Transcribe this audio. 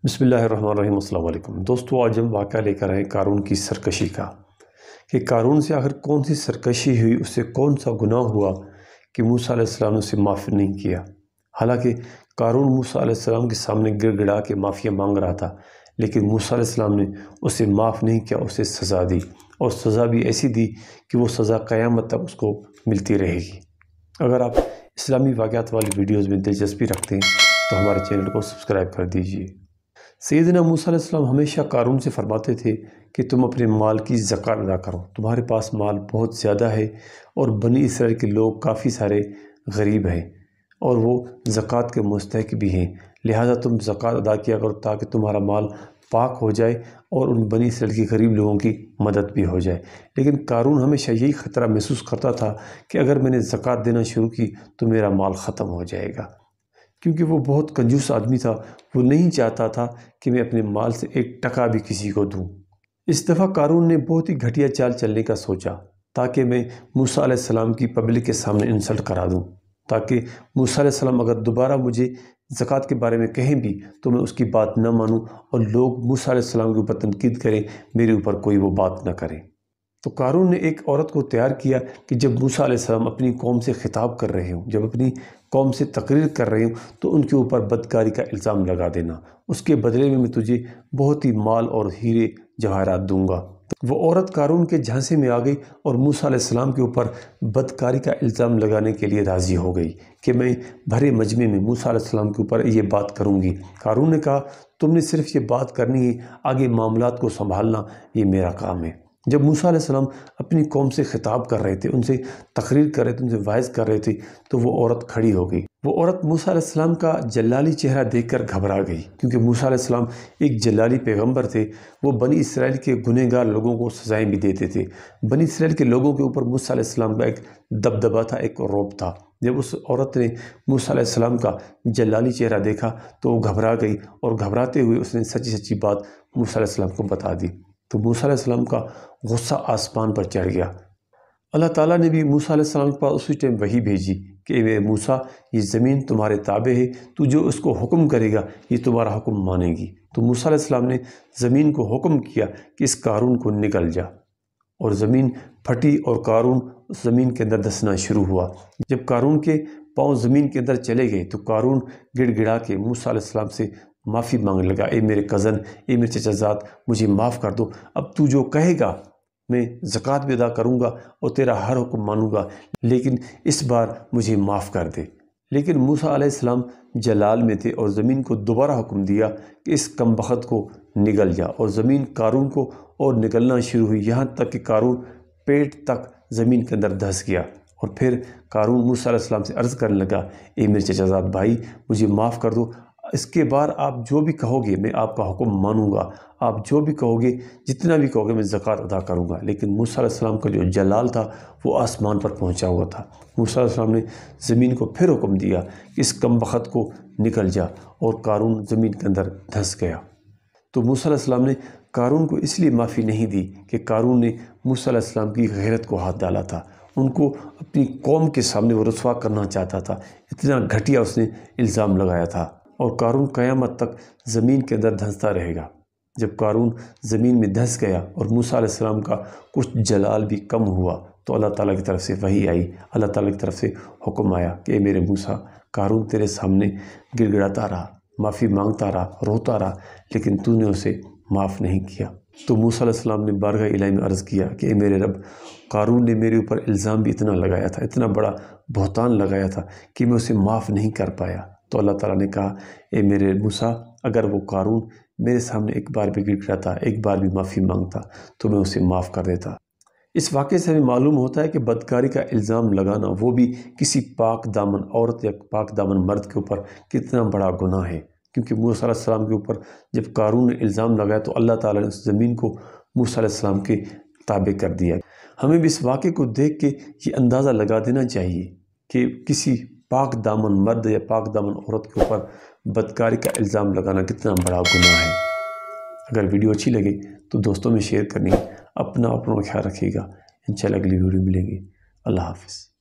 बिस्मिल्लाहिर्रहमानिर्रहीम। अस्सलाम वालेकुम दोस्तों, आज हम वाक़या लेकर आए कारून की सरकशी का कि कारून से आखिर कौन सी सरकशी हुई, उससे कौन सा गुनाह हुआ कि मूसा अलैहिस्सलाम ने उसे माफ़ नहीं किया। हालांकि कारून मूसा अलैहिस्सलाम के सामने गिड़गिड़ा के माफ़िया मांग रहा था, लेकिन मूसा अलैहिस्सलाम ने उसे माफ़ नहीं किया, उसे सज़ा दी और सज़ा भी ऐसी दी कि वो सज़ा क़यामत तक उसको मिलती रहेगी। अगर आप इस्लामी वाक़यात वाली वीडियोज़ में दिलचस्पी रखते हैं तो हमारे चैनल को सब्सक्राइब कर दीजिए। सैयदना मूसा अलैहिस्सलाम हमेशा कारून से फरमाते थे कि तुम अपने माल की ज़कात अदा करो, तुम्हारे पास माल बहुत ज़्यादा है और बनी इसराइल के लोग काफ़ी सारे गरीब हैं और वो ज़कात के मुस्तहिक़ भी हैं, लिहाजा तुम ज़कात अदा किया करो ताकि तुम्हारा माल पाक हो जाए और उन बनी इसराइल के गरीब लोगों की मदद भी हो जाए। लेकिन कारून हमेशा यही ख़तरा महसूस करता था कि अगर मैंने ज़कात देना शुरू की तो मेरा माल ख़त्म हो जाएगा, क्योंकि वो बहुत कंजूस आदमी था। वो नहीं चाहता था कि मैं अपने माल से एक टका भी किसी को दूं। इस दफ़ा कारून ने बहुत ही घटिया चाल चलने का सोचा ताकि मैं मूसा अलैहिस्सलाम की पब्लिक के सामने इंसल्ट करा दूं, ताकि मूसा अलैहिस्सलाम अगर दोबारा मुझे ज़कात के बारे में कहें भी तो मैं उसकी बात न मानूं और लोग मूसा अलैहिस्सलाम के ऊपर तनकीद करें, मेरे ऊपर कोई वो बात न करें। तो कारून ने एक औरत को तैयार किया कि जब मूसा अलैहिस्सलाम अपनी कौम से खिताब कर रहे हों, जब अपनी कौम से तकरीर कर रहे हों, तो उनके ऊपर बदकारी का इल्ज़ाम लगा देना, उसके बदले में मैं तुझे बहुत ही माल और हीरे जवाहरात दूंगा। वो औरत कारून के झांसे में आ गई और मूसा अलैहिस्सलाम के ऊपर बदकारी का इल्ज़ाम लगाने के लिए राज़ी हो गई कि मैं भरे मजमे में मूसा अलैहिस्सलाम के ऊपर ये बात करूँगी। कारून ने कहा, तुमने सिर्फ ये बात करनी है, आगे मामलात को संभालना ये मेरा काम है। जब मूसा अलैहिस्सलाम अपनी कौम से खिताब कर रहे थे, उनसे तकरीर कर रहे थे, उनसे वाइज़ कर रहे थे, तो वो औरत खड़ी हो गई। वो औरत मूसा अलैहिस्सलाम का जलाली चेहरा देखकर घबरा गई, क्योंकि मूसा अलैहिस्सलाम एक जलाली पैगंबर थे। वो बनी इसराइल के गुनहगार लोगों को सज़ाएँ भी देते थे। बनी इसराइल के लोगों के ऊपर मूसा अलैहिस्सलाम का एक दबदबा था, एक रौब था। जब उस औरत ने मूसा अलैहिस्सलाम का जलाली चेहरा देखा तो वो घबरा गई और घबराते हुए उसने सच्ची सच्ची बात मूसा अलैहिस्सलाम को बता दी। तो मूसा अलैहिस्सलाम का गुस्सा आसमान पर चढ़ गया। अल्लाह ताला ने भी मूसा अलैहिस्सलाम के पास उसी टाइम वही भेजी कि मेरे मूसा, ये ज़मीन तुम्हारे ताबे है, तू जो उसको हुक्म करेगा ये तुम्हारा हुक्म मानेगी। तो मूसा अलैहिस्सलाम ने ज़मीन को हुक्म किया कि इस कारून को निकल जा, और ज़मीन फटी और कारून उस ज़मीन के अंदर धंसना शुरू हुआ। जब कारून के पाँव ज़मीन के अंदर चले गए तो कारून गिड़गिड़ा के मूसा अलैहिस्सलाम से माफ़ी मांगने लगा, ए मेरे कज़न, ए मेरे चचाज़ाद, मुझे माफ़ कर दो। अब तू जो कहेगा मैं ज़कात भी अदा करूँगा और तेरा हर हुक्म मानूँगा, लेकिन इस बार मुझे माफ़ कर दे। लेकिन मूसा अलैहिस्सलाम जलाल में थे और ज़मीन को दोबारा हुक्म दिया कि इस कमबख्त को निगल जा, और ज़मीन कारून को और निगलना शुरू हुई, यहाँ तक कि कारून पेट तक ज़मीन के अंदर धंस गया। और फिर कारून मूसा अलैहिस्सलाम से अर्ज़ करने लगा, ए मेरे चचाज़ाद भाई, मुझे माफ़ कर दो, इसके बाद आप जो भी कहोगे मैं आपका हुक्म मानूंगा, आप जो भी कहोगे, जितना भी कहोगे मैं ज़कात अदा करूंगा। लेकिन मूसा अलैहिस्सलाम का जो जलाल था वो आसमान पर पहुंचा हुआ था। मूसा अलैहिस्सलाम ने ज़मीन को फिर हुक्म दिया कि इस कमबख्त को निकल जा, और कारून ज़मीन के अंदर धंस गया। तो मूसा अलैहिस्सलाम ने कारून को इसलिए माफ़ी नहीं दी कि कारून ने मूसा अलैहिस्सलाम की गैरत को हाथ डाला था, उनको अपनी कौम के सामने वो रुसवा करना चाहता था, इतना घटिया उसने इल्ज़ाम लगाया था। और कारून क़यामत तक ज़मीन के अंदर धंसता रहेगा। जब कारून ज़मीन में धंस गया और मूसा अलैहिस्सलाम का कुछ जलाल भी कम हुआ तो अल्लाह ताला की तरफ से वही आई, अल्लाह ताला की तरफ से हुक्म आया कि मेरे मूसा, कारून तेरे सामने गिड़गिड़ाता रहा, माफ़ी मांगता रहा, रोता रहा, लेकिन तूने उसे माफ़ नहीं किया। तो मूसा अलैहिस्सलाम ने बारगाह इलाही में अर्ज़ किया कि मेरे रब, कारून ने मेरे ऊपर इल्ज़ाम भी इतना लगाया था, इतना बड़ा बहतान लगाया था कि मैं उसे माफ़ नहीं कर पाया। तो अल्लाह ताला ने कहा, ए मेरे मूसा, अगर वो कारून मेरे सामने एक बार भी गिड़गिड़ाता, एक बार भी माफ़ी मांगता तो मैं उसे माफ़ कर देता। इस वाक़े से हमें मालूम होता है कि बदकारी का इल्ज़ाम लगाना, वो भी किसी पाक दामन औरत या पाक दामन मर्द के ऊपर, कितना बड़ा गुनाह है। क्योंकि मूसा अलैहिस्सलाम के ऊपर जब कारून ने इल्ज़ाम लगाया तो अल्लाह ताला ने उस ज़मीन को मूसा अलैहिस्सलाम के ताबे कर दिया। हमें भी इस वाक़े को देख के ये अंदाज़ा लगा देना चाहिए कि किसी पाक दामन मर्द या पाक दामन औरत के ऊपर बदकारी का इल्ज़ाम लगाना कितना बड़ा गुनाह है। अगर वीडियो अच्छी लगे तो दोस्तों में शेयर करनी, अपना ख्याल रखिएगा। इंशाल्लाह अगली वीडियो मिलेंगे। अल्लाह हाफ़िज़।